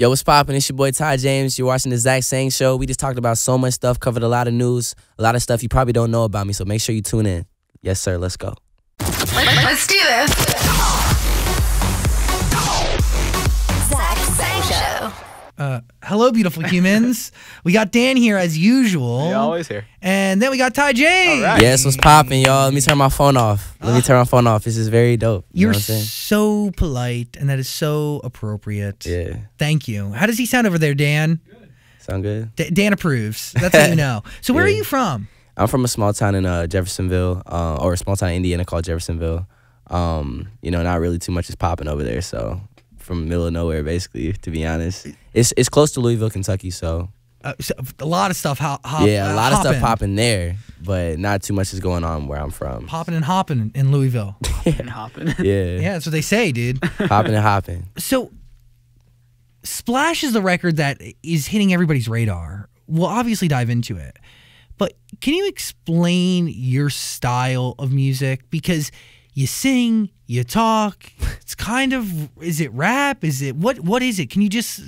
Yo, what's poppin'? It's your boy Ty James. You're watching the Zach Sang Show. We just talked about so much stuff, covered a lot of news, a lot of stuff you probably don't know about me, so make sure you tune in. Yes, sir. Let's go. Let's do this. Zach Sang Show. Hello, beautiful humans. We got Dan here as usual. Yeah, always here. And then we got Ty James. All right. Yes, what's poppin', y'all? Let me turn my phone off. This is very dope. You know You're what I'm saying? so polite, and that is so appropriate. Yeah. Thank you. How does he sound over there, Dan? Sound good? Dan approves. That's how you know. So where are Yeah. you from? I'm from a small town in Jeffersonville, or a small town in Indiana called Jeffersonville. Not really too much is popping over there, so from the middle of nowhere, basically, to be honest. It's close to Louisville, Kentucky, so A lot of stuff. a lot of stuff hopping. popping there, but not too much is going on where I'm from. Popping and hopping in Louisville. And hopping. Yeah, Yeah, that's what they say, dude. popping and hopping. So, Splash is the record that is hitting everybody's radar. We'll obviously dive into it. But can you explain your style of music? Because you sing, you talk. It's kind of, is it rap? Is it, what is it? Can you just...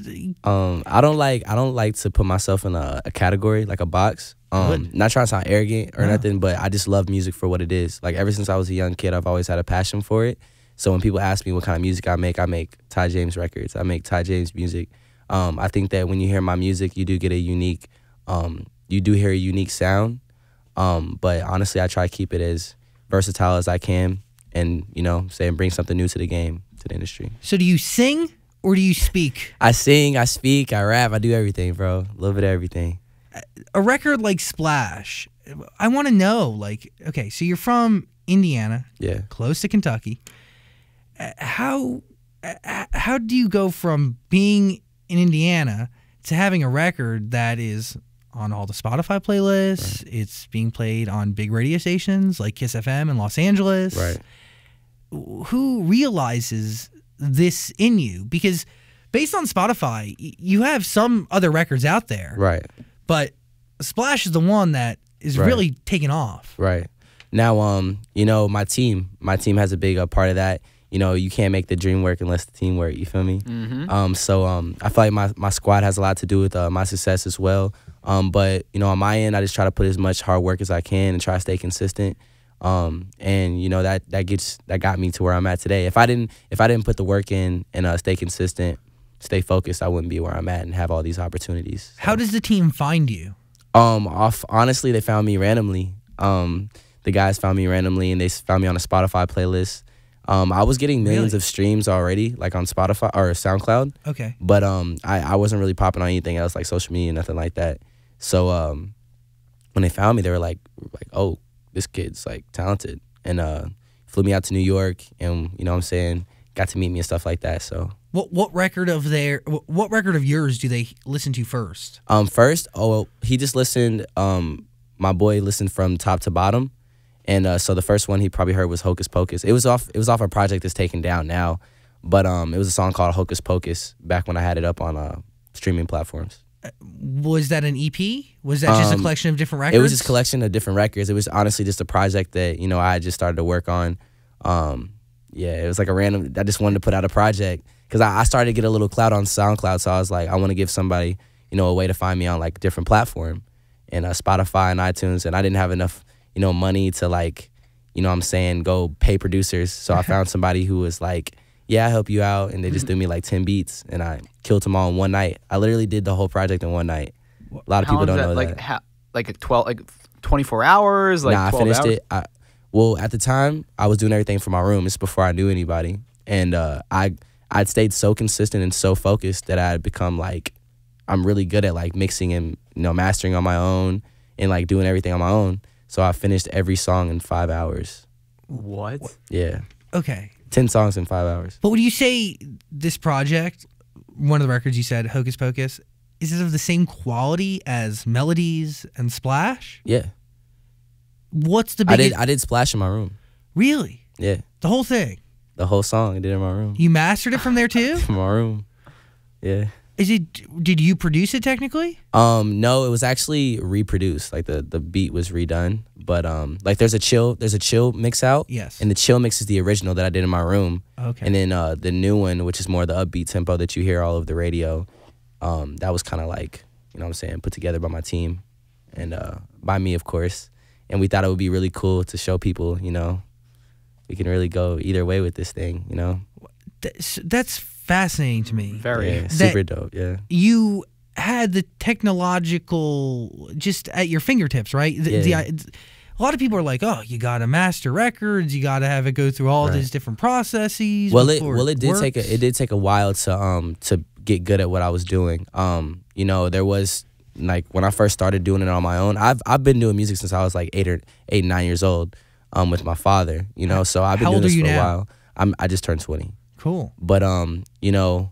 I don't like to put myself in a category, like a box. Not trying to sound arrogant or nothing, but I just love music for what it is. Like ever since I was a young kid, I've always had a passion for it. So when people ask me what kind of music I make Ty James records. I make Ty James music. I think that when you hear my music, you do get a unique, you do hear a unique sound. But honestly, I try to keep it as versatile as I can, and bring something new to the game, to the industry. So do you sing or do you speak? I sing, I speak, I rap, I do everything, bro. A little bit of everything. A record like Splash, I want to know, like, okay, so you're from Indiana, Yeah. close to Kentucky. How do you go from being in Indiana to having a record that is on all the Spotify playlists? Right. It's being played on big radio stations like Kiss FM in Los Angeles. Right. Who realizes this in you? Because based on Spotify, you have some other records out there. Right. But Splash is the one that is really taking off. Right. Now, my team has a big part of that. You can't make the dream work unless the team work. You feel me? Mm-hmm. So I feel like my squad has a lot to do with my success as well. But on my end, I just try to put as much hard work as I can and try to stay consistent. And that got me to where I'm at today. If I didn't put the work in and stay consistent, stay focused, I wouldn't be where I'm at and have all these opportunities. So. How does the team find you? Honestly, they found me randomly. The guys found me randomly, and they found me on a Spotify playlist. I was getting millions of streams already, like on Spotify or SoundCloud. Okay. But I wasn't really popping on anything else, like social media, nothing like that. So when they found me, they were like, oh, this kid's like talented, and flew me out to New York, and got to meet me and stuff like that. So what record of yours do they listen to first? He just listened. My boy listened from top to bottom. And so the first one he probably heard was Hocus Pocus. It was off a project that's taken down now, but it was a song called Hocus Pocus back when I had it up on streaming platforms. Was that an EP? Was that just a collection of different records? It was just a collection of different records. It was honestly just a project that I had just started to work on. It was like a random. I just wanted to put out a project because I started to get a little clout on SoundCloud, so I was like, I want to give somebody a way to find me on like different platform, and Spotify and iTunes, and I didn't have enough money to go pay producers. So I found somebody who was like, yeah, I'll help you out. And they just threw me like 10 beats and I killed them all in one night. I literally did the whole project in one night. A lot of people don't know that. Like 24 hours? Like nah, 12 I finished hours? it. Well, at the time, I was doing everything from my room. It's before I knew anybody. And I'd stayed so consistent and so focused that I had become like, I'm really good at like mixing and mastering on my own and like doing everything on my own. So I finished every song in 5 hours. What? Yeah. Okay. 10 songs in 5 hours. But would you say this project, one of the records you said, Hocus Pocus, is it of the same quality as Melodies and Splash? Yeah. What's the biggest... I did Splash in my room. Really? Yeah. The whole thing? The whole song I did in my room. You mastered it from there too? From my room. Yeah. Did you produce it technically? No, it was actually reproduced. Like the beat was redone. But like there's a chill mix out. Yes. And the chill mix is the original that I did in my room. Okay. And then the new one, which is more the upbeat tempo that you hear all over the radio, that was kind of like, you know what I'm saying, put together by my team and by me, of course. And we thought it would be really cool to show people, you know, we can really go either way with this thing, you know. That's fascinating to me. Very. Yeah, super dope, yeah. You had the technological just at your fingertips, right? A lot of people are like, "Oh, you got to master records. You got to have it go through all these different processes." Well, it did take a while to get good at what I was doing. You know, there was like when I first started doing it on my own. I've been doing music since I was like 9 years old, with my father. You know, so I've been doing this for a while. I just turned 20. Cool. But you know,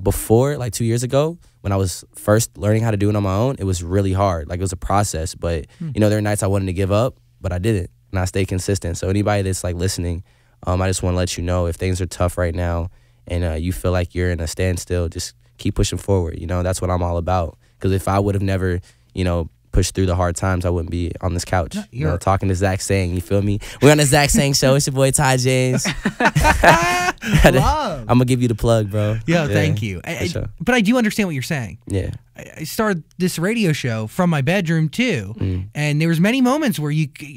before like 2 years ago, when I was first learning how to do it on my own, it was really hard. Like it was a process. But you know, there are nights I wanted to give up, but I didn't, and I stayed consistent. So anybody that's like listening, I just want to let you know if things are tough right now and you feel like you're in a standstill, just keep pushing forward. You know, that's what I'm all about. Because if I would have never, you know, pushed through the hard times, I wouldn't be on this couch, you know, talking to Zach Sang. You feel me? We're on the Zach Sang show. It's your boy Ty James. I'm gonna give you the plug, bro. Yeah, thank you. Sure. But I do understand what you're saying. Yeah. I started this radio show from my bedroom too, and there was many moments where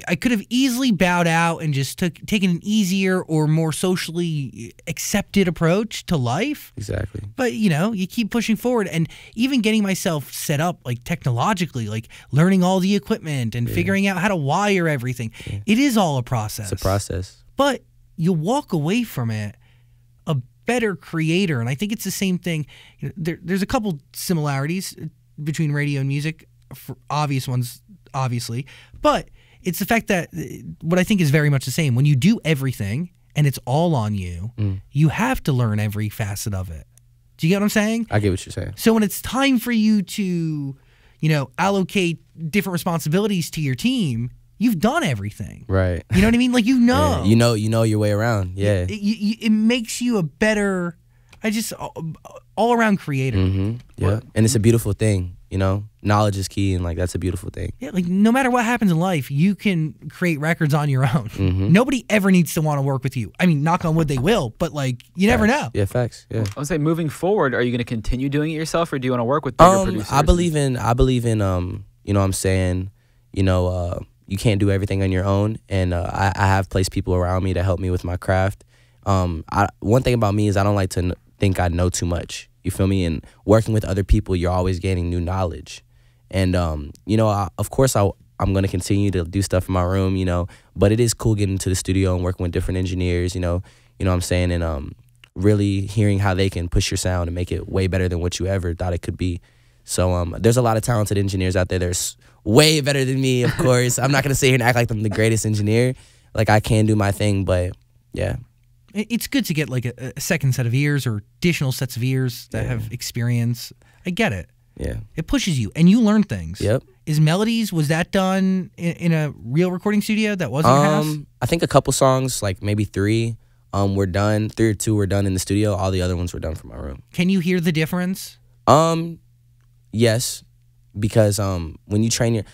I could have easily bowed out and just taken an easier or more socially accepted approach to life. Exactly. But you know, you keep pushing forward, and even getting myself set up like technologically, like learning all the equipment and figuring out how to wire everything. It is all a process. It's a process. But you walk away from it a better creator, and I think it's the same thing. You know, there's a couple similarities between radio and music, for obvious ones, obviously, but it's the fact that what I think is very much the same. When you do everything and it's all on you, you have to learn every facet of it. Do you get what I'm saying? I get what you're saying. So when it's time for you to, you know, allocate different responsibilities to your team, you've done everything. Right. You know what I mean? Like, you know. Yeah. You know your way around. Yeah. It makes you a better, all-around creator. Yeah. And it's a beautiful thing, you know? Knowledge is key, and, like, that's a beautiful thing. Yeah, like, no matter what happens in life, you can create records on your own. Nobody ever needs to want to work with you. I mean, knock on wood, they will, but, like, you never know. Yeah, facts. Yeah. I would say, moving forward, are you going to continue doing it yourself, or do you want to work with bigger producers? I believe in you know what I'm saying, you know, you can't do everything on your own, and I have placed people around me to help me with my craft. One thing about me is I don't like to think I know too much. You feel me? And working with other people, you're always gaining new knowledge. And you know, of course, I'm gonna continue to do stuff in my room, you know. But it is cool getting to the studio and working with different engineers, you know what I'm saying, and really hearing how they can push your sound and make it way better than what you ever thought it could be. So there's a lot of talented engineers out there. There's way better than me, of course. I'm not going to sit here and act like I'm the greatest engineer. Like, I can do my thing, but yeah. It's good to get like a second set of ears or additional sets of ears that have experience. I get it. Yeah. It pushes you, and you learn things. Yep. Is Melodies, was that done in a real recording studio that wasn't your house? I think a couple songs, like maybe 3, were done. 3 or 2 were done in the studio. All the other ones were done from my room. Can you hear the difference? Yes, because when you train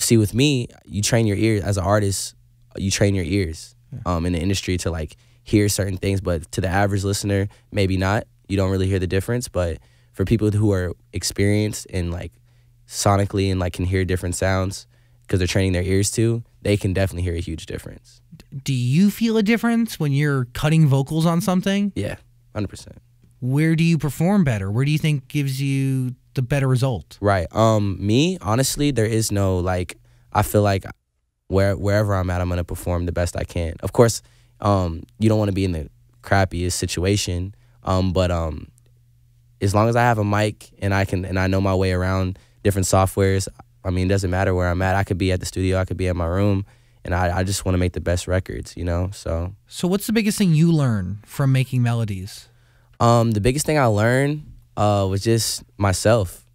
with me, you train your ears as an artist. You train your ears in the industry to like hear certain things, but to the average listener, maybe not. You don't really hear the difference. But for people who are experienced and like sonically and like can hear different sounds because they're training their ears too, they can definitely hear a huge difference. Do you feel a difference when you're cutting vocals on something? Yeah, 100%. Where do you perform better? Where do you think gives you the better result? Right. Me, honestly, there is no, like, I feel like wherever I'm at, I'm going to perform the best I can. Of course, you don't want to be in the crappiest situation, but as long as I have a mic and I know my way around different softwares, I mean, it doesn't matter where I'm at. I could be at the studio, I could be in my room, and I just want to make the best records, you know? So what's the biggest thing you learn from making Melodies? The biggest thing I learned was just myself.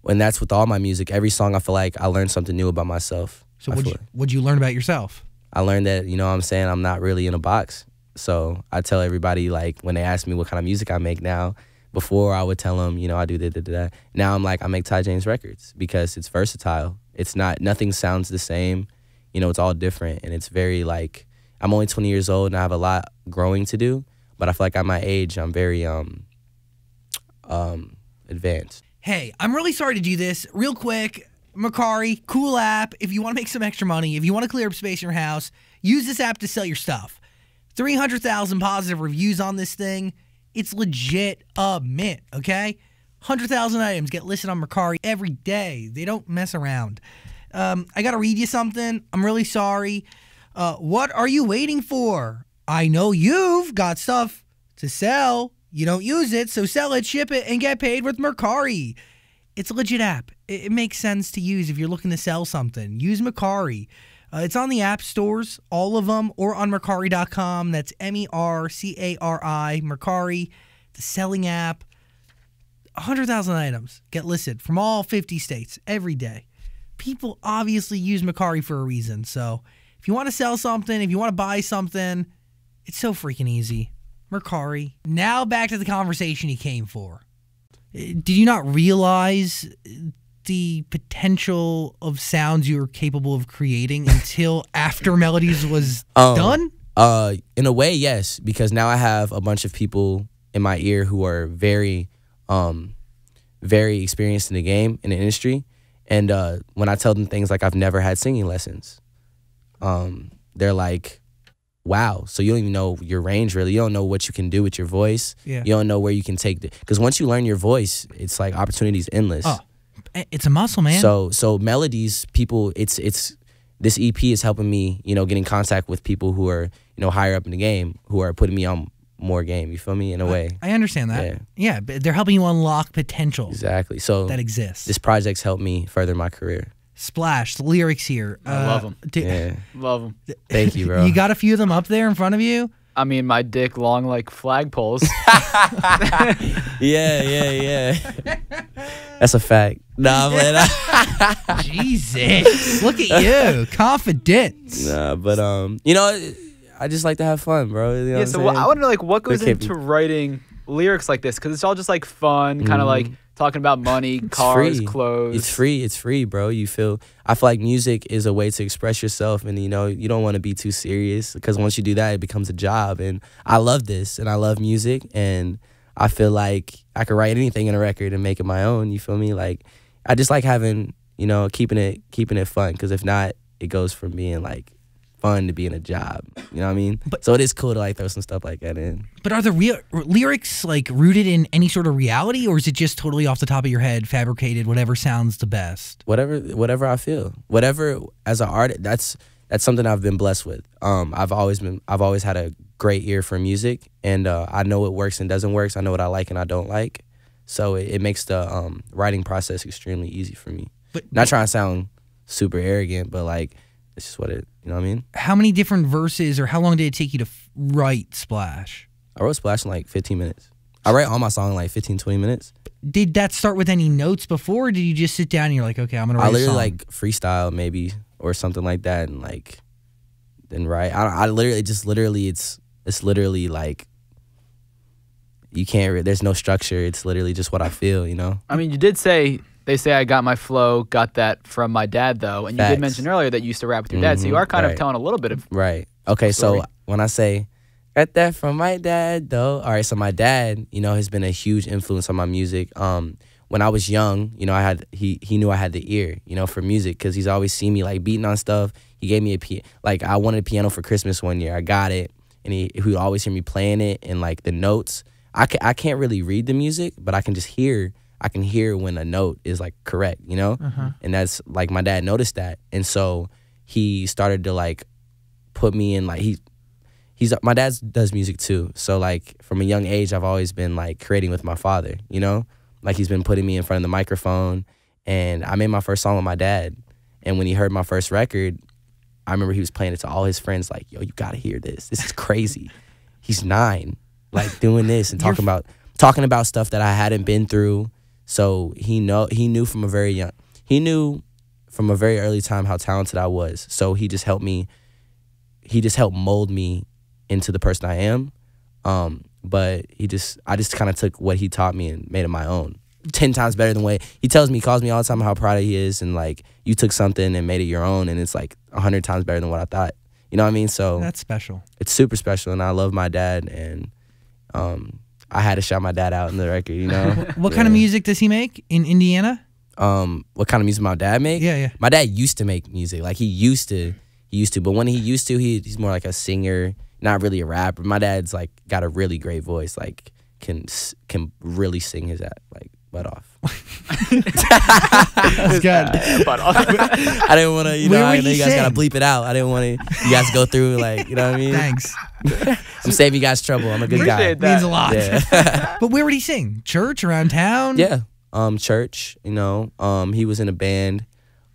And that's with all my music. Every song, I feel like I learned something new about myself. So what'd you learn about yourself? I learned that, you know what I'm saying, I'm not really in a box. So I tell everybody, like, when they ask me what kind of music I make now, before I would tell them, you know, I do da-da-da-da. Now I'm like, I make Ty James records because it's versatile. It's not, nothing sounds the same. You know, it's all different. And it's very, like, I'm only 20 years old and I have a lot growing to do. But I feel like at my age, I'm very, advanced. Hey, I'm really sorry to do this. Real quick, Mercari, cool app. If you want to make some extra money, if you want to clear up space in your house, use this app to sell your stuff. 300,000 positive reviews on this thing. It's legit a mint, okay? 100,000 items get listed on Mercari every day. They don't mess around. I got to read you something. I'm really sorry. What are you waiting for? I know you've got stuff to sell. You don't use it, so sell it, ship it, and get paid with Mercari. It's a legit app. It makes sense to use if you're looking to sell something. Use Mercari. It's on the app stores, all of them, or on Mercari.com. That's Mercari, Mercari, the selling app. 100,000 items get listed from all 50 states every day. People obviously use Mercari for a reason. So if you want to sell something, if you want to buy something, it's so freaking easy. Mercari. Now back to the conversation you came for. Did you not realize the potential of sounds you were capable of creating until after Melodies was done? In a way, yes, because now I have a bunch of people in my ear who are very experienced in the game, in the industry. And when I tell them things like I've never had singing lessons, they're like, wow, so you don't even know your range, really. You don't know what you can do with your voice. Yeah. You don't know where you can take it. Because once you learn your voice, it's like opportunities endless. Oh, it's a muscle, man. So Melodies, people, it's this EP is helping me, get in contact with people who are, higher up in the game, who are putting me on more game. You feel me? In a way. I understand that. Yeah, but they're helping you unlock potential. Exactly. So that exists. This project's helped me further my career. Splash, the lyrics here. I love them. Yeah. Love them. Thank you, bro. You got a few of them up there in front of you? I mean, my dick long like flagpoles. Yeah. That's a fact. Nah, man. Jesus. Look at you. Confidence. Nah, but, I just like to have fun, bro. You know Yeah, so I want to know, like, what goes into writing lyrics like this? Because it's all just, like, fun, kind of like talking about money, cars, clothes. It's free, bro. I feel like music is a way to express yourself, and, you don't want to be too serious, because once you do that, it becomes a job. And I love this, and I love music, and I feel like I could write anything in a record and make it my own. You feel me? Like, I just like having, keeping it fun, because if not, it goes from being, like, fun to being a job. You know what I mean? So it is cool to, like, throw some stuff like that in. But are the lyrics, like, rooted in any sort of reality, or is it just totally off the top of your head, fabricated, whatever sounds the best? Whatever I feel. Whatever, as an artist, that's something I've been blessed with. I've always had a great ear for music, and I know what works and doesn't work. So I know what I like and I don't like. So it makes the writing process extremely easy for me. Not trying to sound super arrogant, but, like, it's just what it, you know what I mean? How many different verses, or how long did it take you to write Splash? I wrote Splash in like 15 minutes. I write all my song in like 15, 20 minutes. Did that start with any notes before, or did you just sit down and you're like, okay, I'm going to write a song? I literally like freestyle maybe, or something like that, and like, then write. I literally it's literally like, you can't, there's no structure. It's literally just what I feel, I mean, you did say, they say I got my flow, got that from my dad, though. And you did mention earlier that you used to rap with your dad. So you are kind of telling a little bit of Right. Okay, so when I say, got that from my dad, though. All right, so my dad, has been a huge influence on my music. When I was young, he knew I had the ear, for music, because he's always seen me, like, beating on stuff. He gave me I wanted a piano for Christmas one year. I got it, and he would always hear me playing it, and, like, the notes. I can't really read the music, but I can just hear. I can hear when a note is, like, correct, And that's, like, my dad noticed that. And so he started to, like, put me in, like, my dad does music too. So, like, from a young age, I've always been, like, creating with my father, Like, he's been putting me in front of the microphone. And I made my first song with my dad. And when he heard my first record, I remember he was playing it to all his friends, like, yo, you gotta hear this. This is crazy. He's 9, like, doing this and talking about stuff that I hadn't been through. So he knew from a very early time how talented I was. So he just helped mold me into the person I am. But I just kind of took what he taught me and made it my own. 10 times better than what he calls me all the time how proud he is, and, like, you took something and made it your own, and it's like 100 times better than what I thought. You know what I mean? So that's special. It's super special, and I love my dad, and I had to shout my dad out in the record, you know. What kind of music does he make in Indiana? What kind of music my dad make? Yeah. My dad used to make music. Like he used to, but when he used to, he's more like a singer, not really a rapper. My dad's like got a really great voice, like can really sing his butt off. That's good. Butt off. I didn't want to, you know you guys gotta bleep it out. I didn't want you guys to go through you know what I mean? Thanks. I'm saving you guys trouble. I'm a good guy. Appreciate that. Means a lot. Yeah. But where would he sing? Church, around town? Yeah. Church, you know. He was in a band.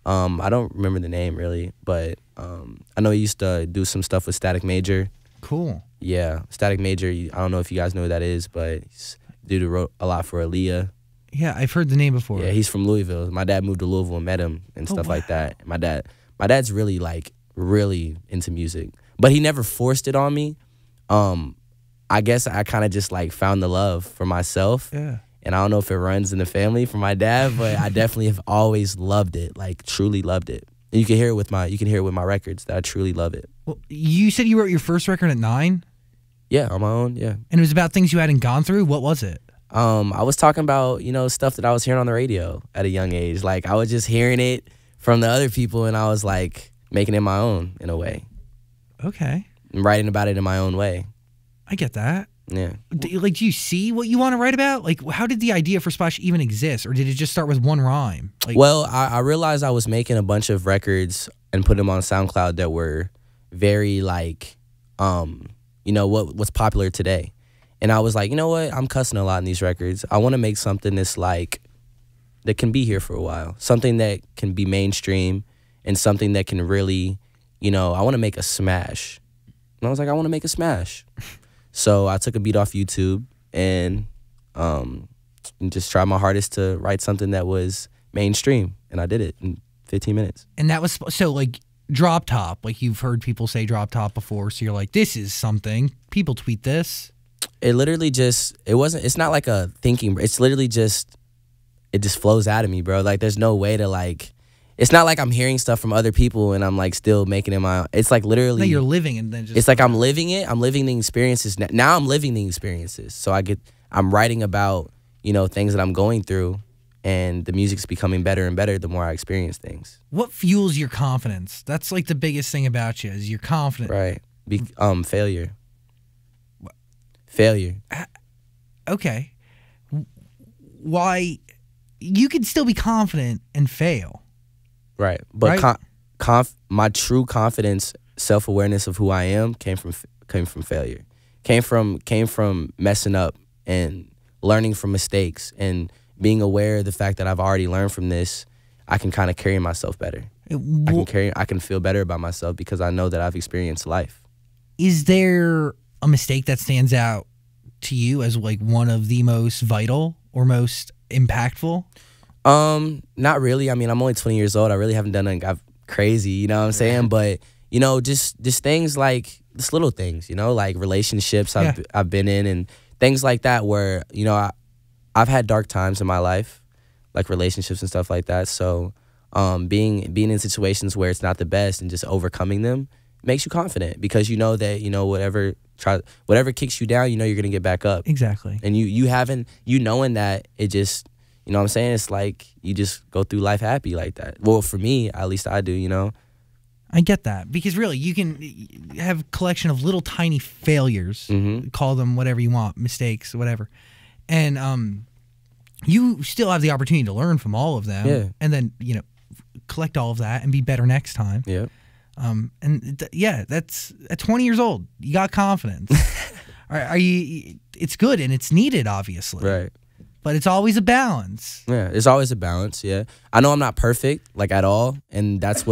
I don't remember the name really, but I know he used to do some stuff with Static Major. Cool. Yeah, Static Major. I don't know if you guys know who that is, but he's dude who wrote a lot for Aaliyah. Yeah, I've heard the name before. Yeah, he's from Louisville. My dad moved to Louisville and met him and stuff like that. My dad's really really into music, but he never forced it on me. I guess I kind of just found the love for myself. Yeah. And I don't know if it runs in the family from my dad, but I definitely have always loved it, truly loved it. And you can hear it with my records that I truly love it. Well, you said you wrote your first record at 9? Yeah, on my own, yeah. And it was about things you hadn't gone through? What was it? I was talking about, stuff that I was hearing on the radio at a young age. I was just hearing it from the other people and I was making it my own in a way. Okay. And writing about it in my own way. I get that. Yeah. Do you see what you want to write about? How did the idea for Splash even exist? Or did it just start with one rhyme? Well, I realized I was making a bunch of records and put them on SoundCloud that were very what's popular today. And I was like, you know what? I'm cussing a lot in these records. I want to make something that's that can be here for a while. Something that can be mainstream and something that can really, I want to make a smash. And I was like, I want to make a smash. So I took a beat off YouTube and just tried my hardest to write something that was mainstream. And I did it in 15 minutes. And that was, so drop top, you've heard people say drop top before. So you're like, this is something. People tweet this. It literally it's not like a thinking, it's literally it just flows out of me, bro. There's no way to it's not like I'm hearing stuff from other people and I'm still making it my own. It's literally. No, you're living and then just. It's I'm living it. I'm living the experiences. Now I'm living the experiences. So I'm writing about, things that I'm going through and the music's becoming better and better the more I experience things. What fuels your confidence? That's the biggest thing about you is you're confident. Right. Failure. Failure. Okay. Why? You can still be confident and fail. Right. But right? My true confidence, self-awareness of who I am came from failure. Came from messing up and learning from mistakes and being aware of the fact that I've already learned from this. I can kind of carry myself better. I can feel better about myself because I know that I've experienced life. Is there a mistake that stands out to you as one of the most vital or most impactful? Not really. I mean, I'm only 20 years old. I really haven't done anything crazy, you know what I'm saying? But, just things just little things, relationships I've been in and things like that where, I've had dark times in my life, relationships and stuff like that. So, being in situations where it's not the best and just overcoming them makes you confident because you know that, whatever kicks you down, you're going to get back up. Exactly. And you knowing that it just, you know what I'm saying? It's you just go through life happy like that. Well, for me, at least I do, I get that because really you can have a collection of little tiny failures, call them whatever you want, mistakes, whatever. And you still have the opportunity to learn from all of them. Yeah. And then, collect all of that and be better next time. Yeah. That's at 20 years old. You got confidence. Are you? It's good and it's needed, obviously. Right. But it's always a balance. Yeah, it's always a balance. Yeah, I know I'm not perfect at all, and that's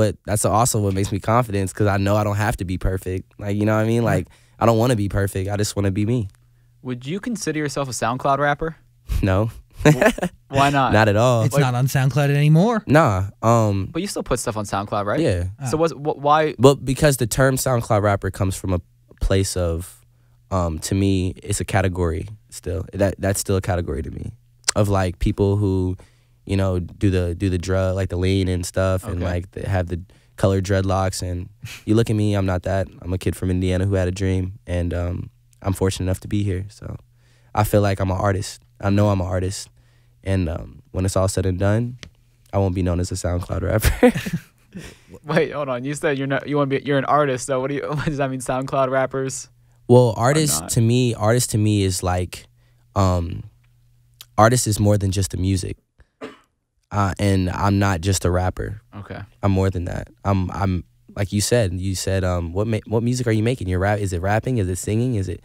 also what makes me confident because I know I don't have to be perfect. You know what I mean? I don't want to be perfect. I just want to be me. Would you consider yourself a SoundCloud rapper? No. Why not? Not at all. It's not on SoundCloud anymore. Nah. But you still put stuff on SoundCloud, right? Yeah. So why? But because the term SoundCloud rapper comes from a place of, to me, it's a category still. That's still a category to me of people who, do the drug the lean and stuff, and they have the colored dreadlocks. And you look at me, I'm not that. I'm a kid from Indiana who had a dream, and I'm fortunate enough to be here. So I feel like I'm an artist. I know I'm an artist, and when it's all said and done, I won't be known as a SoundCloud rapper. Wait, hold on. You said you're not. You're an artist. So what does that mean? SoundCloud rappers? Well, artist to me is like, artist is more than just the music, and I'm not just a rapper. Okay. I'm more than that. I'm like you said. What music are you making? Is it rapping? Is it singing? Is it?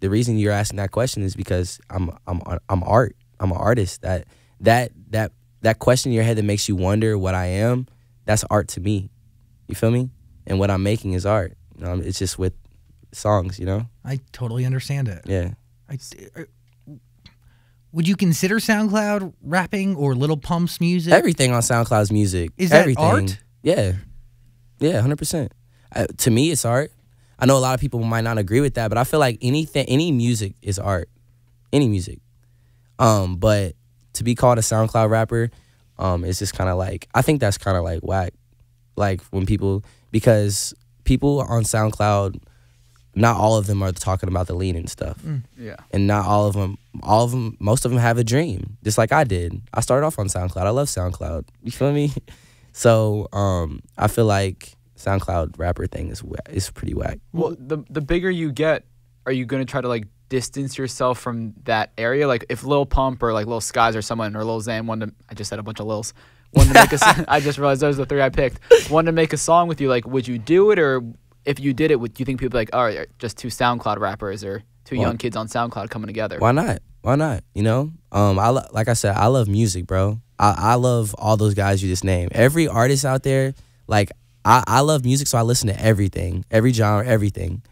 The reason you're asking that question is because I'm art. I'm an artist. That question in your head that makes you wonder what I am, that's art to me. You feel me? And what I'm making is art. It's just with songs, you know? I totally understand it. Yeah. Would you consider SoundCloud rapping or Lil Pump's music? Everything on SoundCloud's music. Is that everything. art? Yeah. Yeah, 100%. To me, it's art. I know a lot of people might not agree with that, but I feel like any music is art. Any music. But to be called a SoundCloud rapper, it's just kind of like, I think that's kind of like whack. Like because people on SoundCloud, not all of them are talking about the lean and stuff. Yeah. And not all of them, most of them have a dream, just like I did. I started off on SoundCloud. I love SoundCloud. You feel me? So I feel like SoundCloud rapper thing is pretty whack. Well, the bigger you get, are you going to try to like distance yourself from that area? Like if Lil Pump or like Lil Skies or someone or Lil Xan I just said a bunch of Lils. Wanted to make I just realized those are the three I picked. Wanted to make a song with you. Like, would you do it, or if you did it, would you think people would be like, all right, just two SoundCloud rappers or two young kids on SoundCloud coming together? Why not? Why not? You know, like I said, I love music, bro. I love all those guys you just named. Every artist out there, like I love music, so I listen to everything, every genre, everything.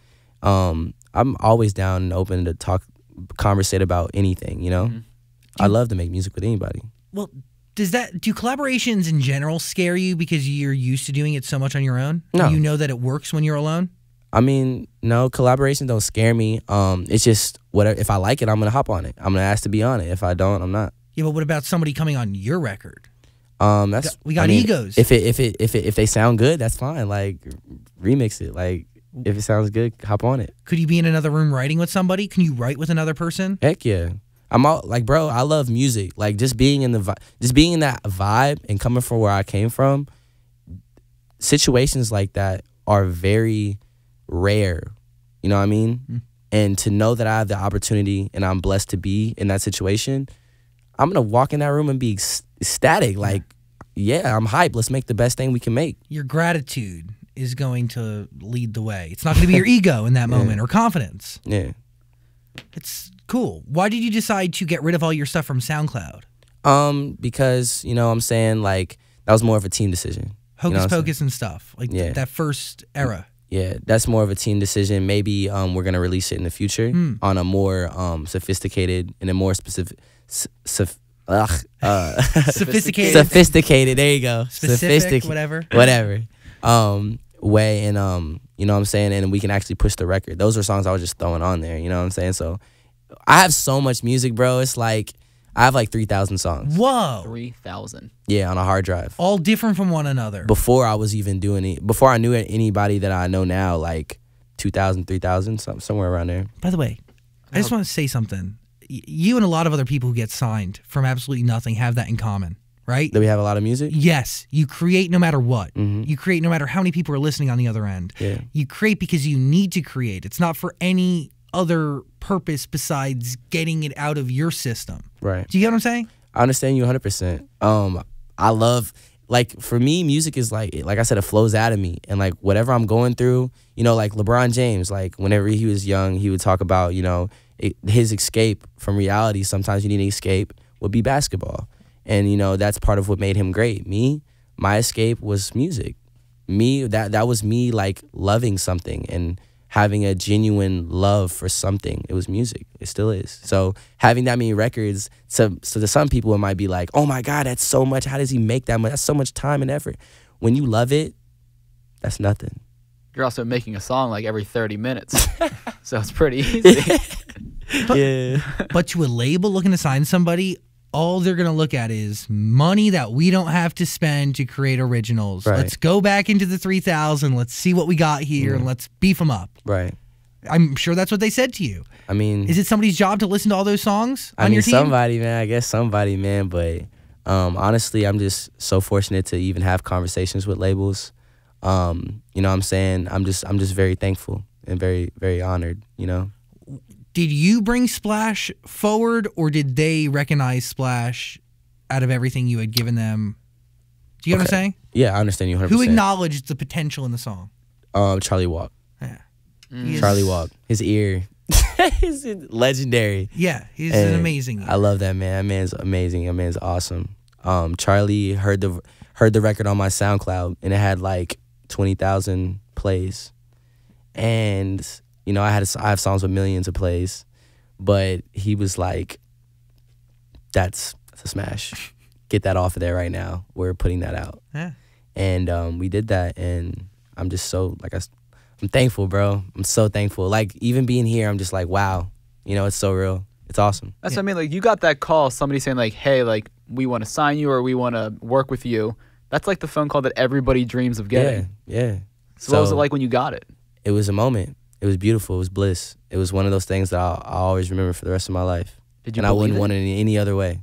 I'm always down and open to conversate about anything. You know, I love to make music with anybody. Well, do collaborations in general scare you because you're used to doing it so much on your own? No. You know that it works when you're alone? I mean, no, collaborations don't scare me. It's just whatever. If I like it, I'm gonna hop on it. I'm gonna ask to be on it. If I don't, I'm not. Yeah, but what about somebody coming on your record? We got egos. If they sound good, that's fine. Like remix it. Like if it sounds good, hop on it. Could you be in another room writing with somebody? Can you write with another person? Heck yeah. I'm all like, bro, I love music. Like just being in that vibe and coming from where I came from. Situations like that are very rare. You know what I mean? And to know that I have the opportunity and I'm blessed to be in that situation, I'm gonna walk in that room and be ecstatic. Like, yeah, I'm hyped. Let's make the best thing we can make. Your gratitude is going to lead the way. It's not going to be your ego in that moment or confidence. Yeah. It's cool. Why did you decide to get rid of all your stuff from SoundCloud? Because, you know what I'm saying, like, that was more of a team decision. Hocus Pocus and stuff. Like that first era. Yeah, that's more of a team decision. Maybe we're going to release it in the future on a more sophisticated and a more specific... Sophisticated. Sophisticated, there you go. Specific, whatever. Way, and you know what I'm saying, and we can actually push the record. Those are songs I was just throwing on there, you know what I'm saying? So I have so much music, bro. It's like I have like 3,000 songs. Whoa. 3,000. Yeah, on a hard drive. All different from one another. Before I was even doing it, before I knew anybody that I know now, like 2,000, 3,000, somewhere around there. By the way, I just want to say something. You and a lot of other people who get signed from absolutely nothing have that in common, right? That we have a lot of music? Yes. You create no matter what. You create no matter how many people are listening on the other end. Yeah. You create because you need to create. It's not for any other purpose besides getting it out of your system. Right. Do you get what I'm saying? I understand you 100%. I love, like, for me, music is like I said, it flows out of me. And, like, whatever I'm going through, you know, like LeBron James, like, whenever he was young, he would talk about, you know, his escape from reality. Sometimes you need an escape, would be basketball. And, you know, that's part of what made him great. Me, my escape was music. That was me, like, loving something and having a genuine love for something. It was music. It still is. So having that many records, so to some people it might be like, oh my God, that's so much. How does he make that much? That's so much time and effort. When you love it, that's nothing. You're also making a song like every 30 minutes. So it's pretty easy. But to a label looking to sign somebody, all they're going to look at is money that we don't have to spend to create originals. Right. Let's go back into the 3,000. Let's see what we got here and let's beef them up. Right. I'm sure that's what they said to you. I mean, Is it somebody's job to listen to all those songs on your team? somebody, man. I guess somebody, man. But honestly, I'm just so fortunate to even have conversations with labels. You know what I'm saying? I'm just very thankful and very, very honored, you know? Did you bring Splash forward, or did they recognize Splash out of everything you had given them? Do you know what I'm saying? Yeah, I understand you 100%. Who acknowledged the potential in the song? Charlie Walk. Yeah. Charlie Walk. His ear. He's legendary. Yeah, he's And an amazing. I love that man. That man's amazing. That man's awesome. Charlie heard the record on my SoundCloud, and it had like 20,000 plays. And you know, I have songs with millions of plays, but he was like, "That's a smash. Get that off of there right now. We're putting that out." Yeah. And we did that, and I'm just so I'm thankful, bro. I'm so thankful. Like, even being here, I'm just like, wow. You know, it's so real. It's awesome. That's what I mean. Like, you got that call, somebody saying like, hey, like, we want to sign you or we want to work with you. That's like the phone call that everybody dreams of getting. Yeah. So what was it like when you got it? It was a moment. It was beautiful. It was bliss. It was one of those things that I'll always remember for the rest of my life. Did you and I wouldn't believe it? want it any other way.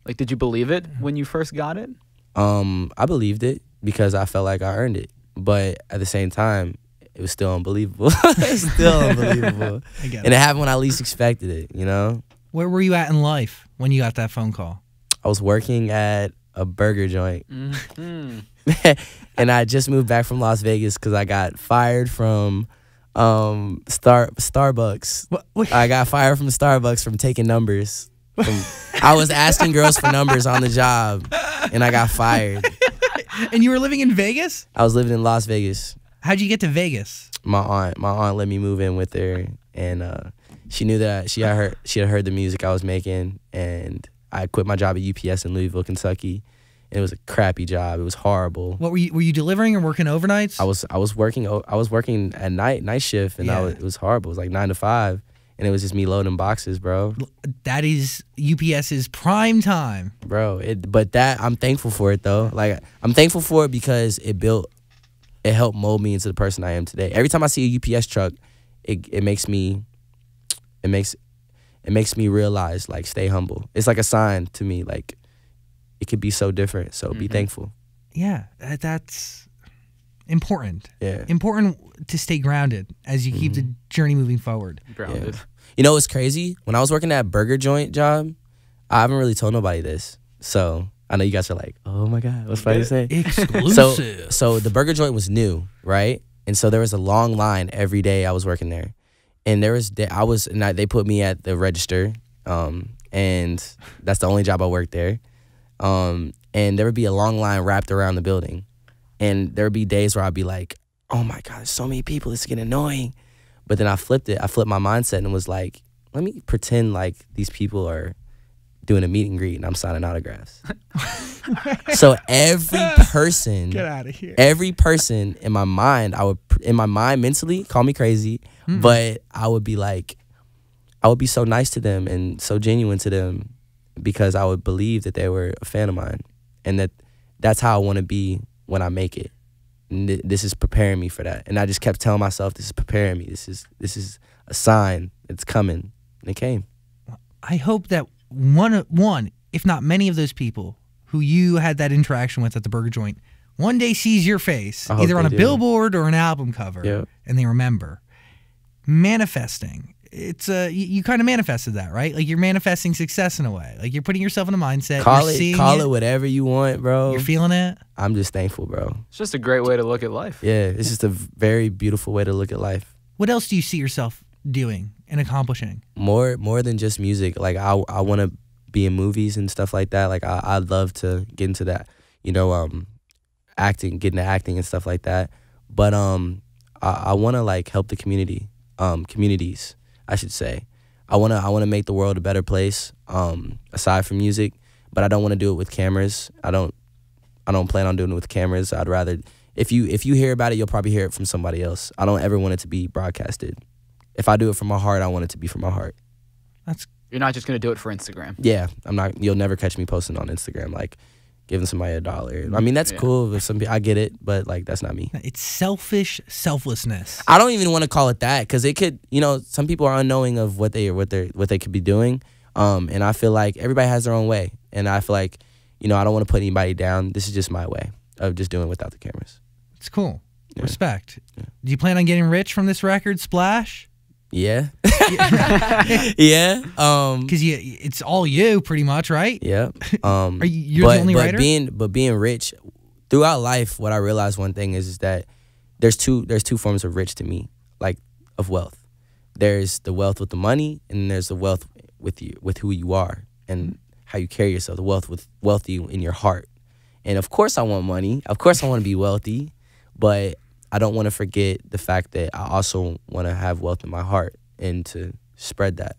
Like, did you believe it when you first got it? I believed it because I felt like I earned it. But at the same time, it was still unbelievable. It's still unbelievable. I get And it. it happened when I least expected it, you know? Where were you at in life when you got that phone call? I was working at a burger joint. Mm-hmm. And I just moved back from Las Vegas because I got fired from Starbucks. What? I got fired from Starbucks from taking numbers. I was asking girls for numbers on the job, and I got fired. And you were living in Vegas? I was living in Las Vegas. How'd you get to Vegas? My aunt let me move in with her, and she knew that she had heard the music I was making, and I quit my job at UPS in Louisville, Kentucky. And it was a crappy job. It was horrible. What were you delivering or working overnights? I was working at night shift, and Yeah. it was horrible. It was like 9 to 5, and it was just me loading boxes, bro. That is UPS's prime time. Bro, I'm thankful for it though. Like, I'm thankful for it because it helped mold me into the person I am today. Every time I see a UPS truck, it makes me realize, like, stay humble. It's like a sign to me, like, it could be so different. So be thankful. Yeah, that's important. Yeah. Important to stay grounded as you keep the journey moving forward. Grounded. You know what's crazy? When I was working that burger joint job, I haven't really told nobody this. So I know you guys are like, oh my God, what's funny to say? Exclusive. So the burger joint was new, right? And so there was a long line every day I was working there. And they put me at the register, and that's the only job I worked there. And there would be a long line wrapped around the building. And there would be days where I'd be like, oh my God, there's so many people, it's getting annoying. But then I flipped my mindset and was like, let me pretend like these people are doing a meet and greet and I'm signing autographs. So every person, Get out of here. every person in my mind mentally, call me crazy, but I would be so nice to them and so genuine to them because I would believe that they were a fan of mine, and that's how I want to be when I make it. And this is preparing me for that. And I just kept telling myself, this is preparing me. This is a sign. It's coming. And it came. I hope that one, if not many of those people who you had that interaction with at the burger joint, one day sees your face, I hope either on they a do. billboard or an album cover, Yeah. and they remember. Manifesting. It's you kind of manifested that, right? Like, you're manifesting success in a way. Like, you're putting yourself in a mindset. Call you're it whatever you want, bro. You're feeling it. I'm just thankful, bro. It's just a great way to look at life. Yeah, it's just a very beautiful way to look at life. What else do you see yourself doing and accomplishing? More than just music. Like, I want to be in movies and stuff like that. Like, I'd love to get into that, acting, get into acting and stuff like that. But I want to, like, help the communities, I should say. I want to make the world a better place, aside from music, but I don't want to do it with cameras. I don't plan on doing it with cameras. I'd rather, if you hear about it, you'll probably hear it from somebody else. I don't ever want it to be broadcasted. If I do it from my heart, I want it to be from my heart. That's You're not just going to do it for Instagram. Yeah, you'll never catch me posting on Instagram. Like, giving somebody $1. I mean, that's cool. If some people, I get it, but like that's not me. It's selfish selflessness. I don't even want to call it that because it could, some people are unknowing of what they could be doing. And I feel like everybody has their own way, and I feel like, I don't want to put anybody down. This is just my way of just doing it without the cameras. It's cool. Yeah. Respect. Yeah. Do you plan on getting rich from this record, Splash? Yeah. Yeah. Because it's all you, pretty much, right? Yeah. You're the only writer? Being rich throughout life, what I realized one thing is that there's two forms of rich to me, like of wealth. There's the wealth with the money, and there's the wealth with who you are and how you carry yourself. The wealthy in your heart. And of course, I want money. Of course, I want to be wealthy, but I don't want to forget the fact that I also want to have wealth in my heart and to spread that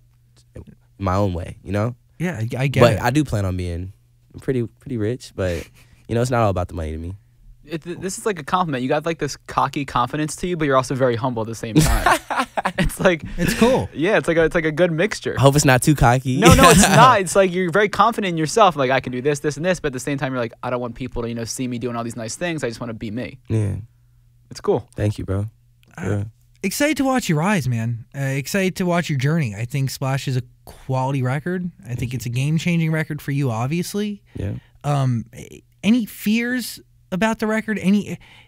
my own way, Yeah, I get it. But I do plan on being pretty rich, but, it's not all about the money to me. This is like a compliment. You got like this cocky confidence to you, but you're also very humble at the same time. It's cool. Yeah, it's like a good mixture. I hope it's not too cocky. No, it's not. It's like you're very confident in yourself. Like, I can do this, this, and this, but at the same time, you're like, I don't want people to, see me doing all these nice things. I just want to be me. Yeah. It's cool. Thank you, bro. Yeah. Excited to watch your rise, man. Excited to watch your journey. I think Splash is a quality record. I think it's a game-changing record for you, obviously. Yeah. Any fears about the record?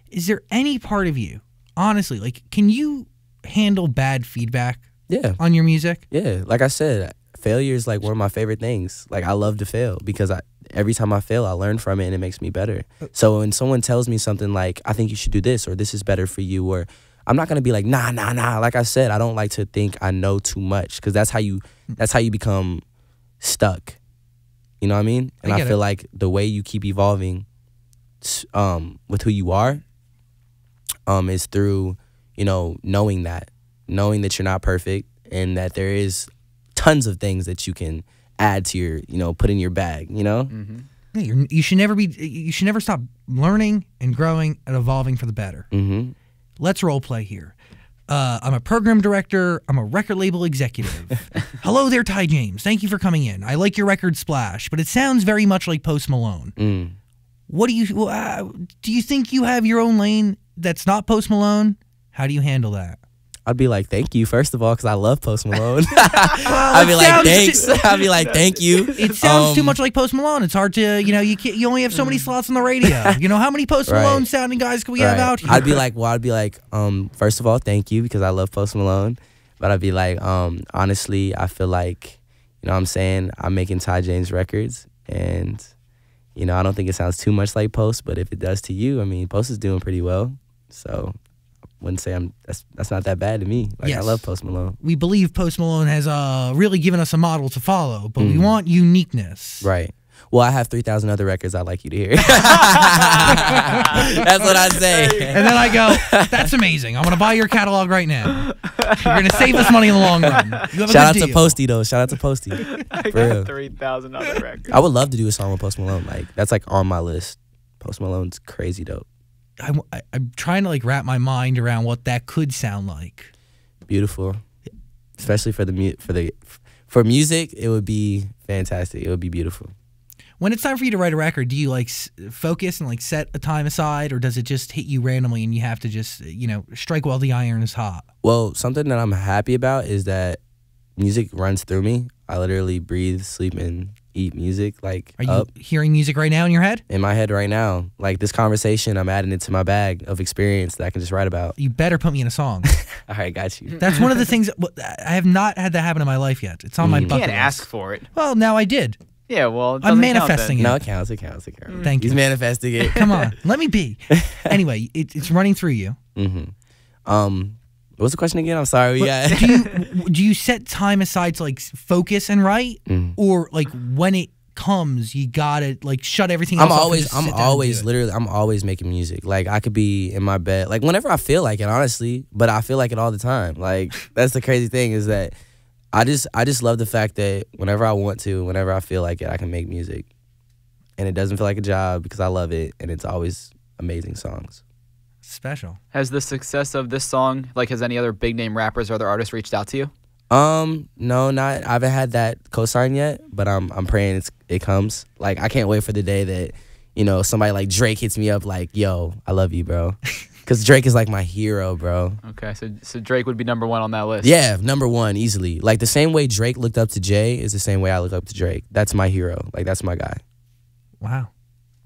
Is there any part of you, honestly, like, can you handle bad feedback? Yeah. On your music? Yeah. Like I said, failure is like one of my favorite things. Like, I love to fail because every time I fail, I learn from it and it makes me better. So when someone tells me something like, I think you should do this, or this is better for you, or I'm not going to be like, nah. Like I said, I don't like to think I know too much because that's how you become stuck. You know what I mean? And I feel like the way you keep evolving with who you are is through, knowing that you're not perfect and that there is tons of things that you can add to your, put in your bag, Mm-hmm. Yeah, you should never stop learning and growing and evolving for the better. Mm-hmm. Let's role play here. I'm a program director. I'm a record label executive. Hello there, Ty James. Thank you for coming in. I like your record Splash, but it sounds very much like Post Malone. What do you think you have your own lane that's not Post Malone? How do you handle that? I'd be like, thank you, first of all, because I love Post Malone. I'd be like, thanks. I'd be like, thank you. It sounds too much like Post Malone. It's hard to, you only have so many slots on the radio. How many Post Malone sounding guys can we have out here? I'd be like, first of all, thank you, because I love Post Malone. But I'd be like, honestly, I feel like, I'm saying, I'm making Ty James records, and, I don't think it sounds too much like Post, but if it does to you, I mean, Post is doing pretty well, so wouldn't say that's not that bad to me. Like, yes. I love Post Malone. We believe Post Malone has really given us a model to follow, but we want uniqueness. Right. Well, I have 3,000 other records I'd like you to hear. That's what I say. And then I go, that's amazing. I'm going to buy your catalog right now. You're going to save us money in the long run. Shout out to Posty, though. Shout out to Posty. I got 3,000 other records. I would love to do a song with Post Malone. Like, that's like on my list. Post Malone's crazy dope. I'm trying to wrap my mind around what that could sound like. Beautiful, especially for music. It would be fantastic. It would be beautiful. When it's time for you to write a record, do you focus and set a time aside, or does it just hit you randomly and you have to just strike while the iron is hot? Well, something that I'm happy about is that music runs through me. I literally breathe, sleep, and eat music. Are you hearing music right now in your head? In my head right now. Like, this conversation, I'm adding it to my bag of experience that I can just write about. You better put me in a song. All right, got you. That's one of the things. I have not had that happen in my life yet. It's on my bucket list. You can't ask for it. Well, now I did. Yeah, well, I'm manifesting it. No, it counts. It counts. Thank you. He's manifesting it. Come on, let me be. Anyway, it's running through you. Mm-hmm. What's the question again? I'm sorry. Do you set time aside to focus and write, or when it comes, you gotta shut everything else off? I'm always making music. I could be in my bed, whenever I feel like it, honestly. But I feel like it all the time. That's the crazy thing, is that I just love the fact that whenever I want to, whenever I feel like it, I can make music, and it doesn't feel like a job because I love it, and it's always amazing songs. Special. Has the success of this song, has any other big name rappers or other artists reached out to you? No, not. I haven't had that cosign yet, but I'm praying it comes. I can't wait for the day that, you know, somebody like Drake hits me up like, yo, I love you, bro. Because Drake is like my hero, bro. Okay, so Drake would be number 1 on that list. Yeah, number 1 easily. Like the same way Drake looked up to Jay is the same way I look up to Drake. That's my hero. Like that's my guy. Wow.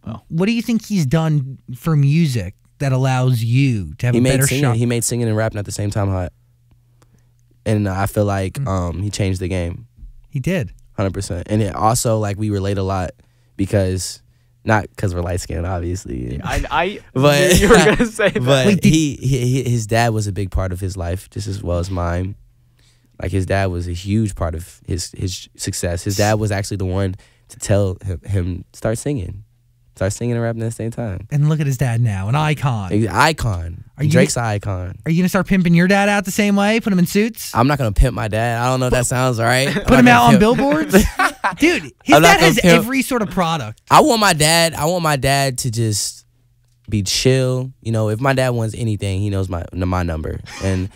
Well, What do you think he's done for music that allows you to have a better shot? He made singing and rapping at the same time hot. And I feel like he changed the game. He did. 100%. And it also, like, we relate a lot because, not because we're light-skinned, obviously. But you were going to say that. But his dad was a big part of his life, just as well as mine. Like, his dad was a huge part of his success. His dad was actually the one to tell him start singing. Start singing and rapping at the same time. And look at his dad now, an icon. Icon. Drake's an icon. Are you going to start pimping your dad out the same way? Put him in suits? I'm not going to pimp my dad. I don't know if that sounds right. Put him out on billboards? Dude, his dad has every sort of product. I want my dad to just be chill. You know, if my dad wants anything, he knows my number. And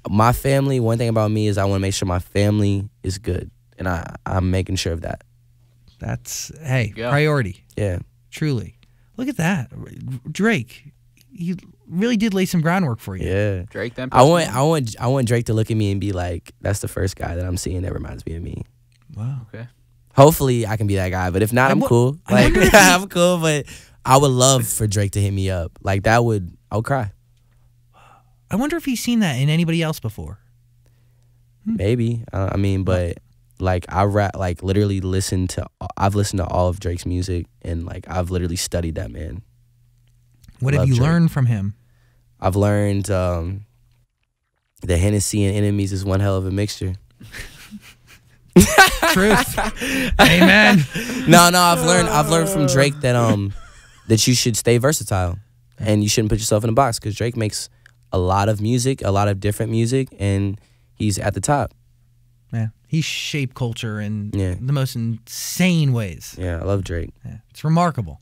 my family, one thing about me is I want to make sure my family is good. And I'm making sure of that. That's, hey, priority. Yeah. Truly. Look at that. Drake, he really did lay some groundwork for you. Yeah. Drake then. I want Drake to look at me and be like, that's the first guy that I'm seeing that reminds me of me. Wow. Okay. Hopefully I can be that guy, but if not, I'm cool. Like I'm cool, but I would love for Drake to hit me up. Like I would cry. I wonder if he's seen that in anybody else before. Maybe. I mean, but like I've listened to all of Drake's music, and like I've literally studied that man. What have you learned from him? I've learned the Hennessy and enemies is one hell of a mixture. Truth. Amen. No, I've learned from Drake that that you should stay versatile and you shouldn't put yourself in a box, because Drake makes a lot of music, a lot of different music, and he's at the top. Yeah, he shaped culture in Yeah. the most insane ways. Yeah, I love Drake. Yeah, it's remarkable.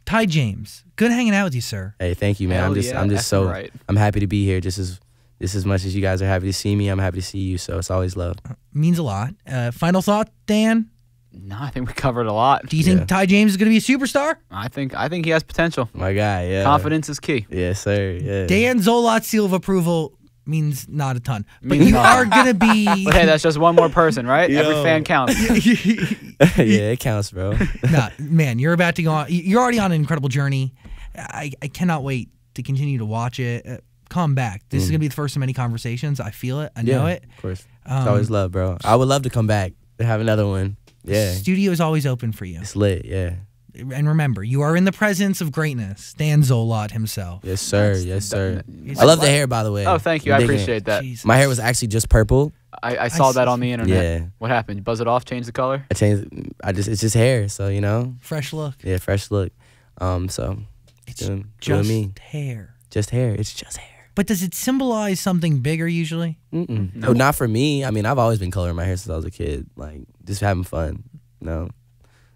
Ty James, good hanging out with you, sir. Hey, thank you, man. Hell I'm yeah, just so right. I'm happy to be here. Just as much as you guys are happy to see me, I'm happy to see you. So it's always love. Means a lot. Final thought, Dan? No, I think we covered a lot. Do you think Ty James is going to be a superstar? I think he has potential. My guy, yeah. Confidence is key. Yes, sir. Yeah. Dan Zolot's seal of approval means not a ton, but Means you not. are going to be. But hey, that's just one more person, right? Every fan counts. Yeah, it counts, bro. Nah, man, you're about to go on. You're already on an incredible journey. I cannot wait to continue to watch it. Come back. This is going to be the first of many conversations. I feel it. I know it. Of course. It's always love, bro. I would love to come back and have another one. Yeah. Studio is always open for you. It's lit, yeah. And remember, you are in the presence of greatness. Dan Zolot himself. Yes, sir. Yes, sir. It's I love the hair, by the way. Oh, thank you. I'm I digging appreciate it. that. Jesus. My hair was actually just purple. I saw that on the internet. Yeah. What happened? You buzz it off? Change the color? It's just hair, so you know. Fresh look. Yeah, fresh look. So It's doing just me. hair. Just hair. It's just hair. But does it symbolize something bigger usually? No, not for me. I mean, I've always been coloring my hair since I was a kid. Like, just having fun. No.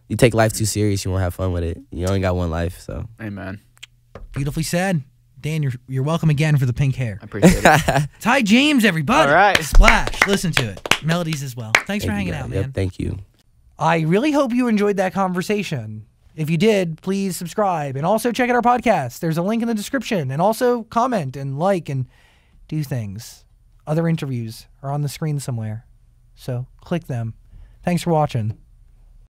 You take life too serious, you won't have fun with it. You only got one life, so. Amen. Beautifully said. Dan, you're welcome again for the pink hair. I appreciate it. Ty James, everybody. All right. Splash. Listen to it. Melodies as well. Thanks for hanging out, man. Yep, thank you. I really hope you enjoyed that conversation. If you did, please subscribe and also check out our podcast. There's a link in the description, and also comment and like and do things. Other interviews are on the screen somewhere, so click them. Thanks for watching.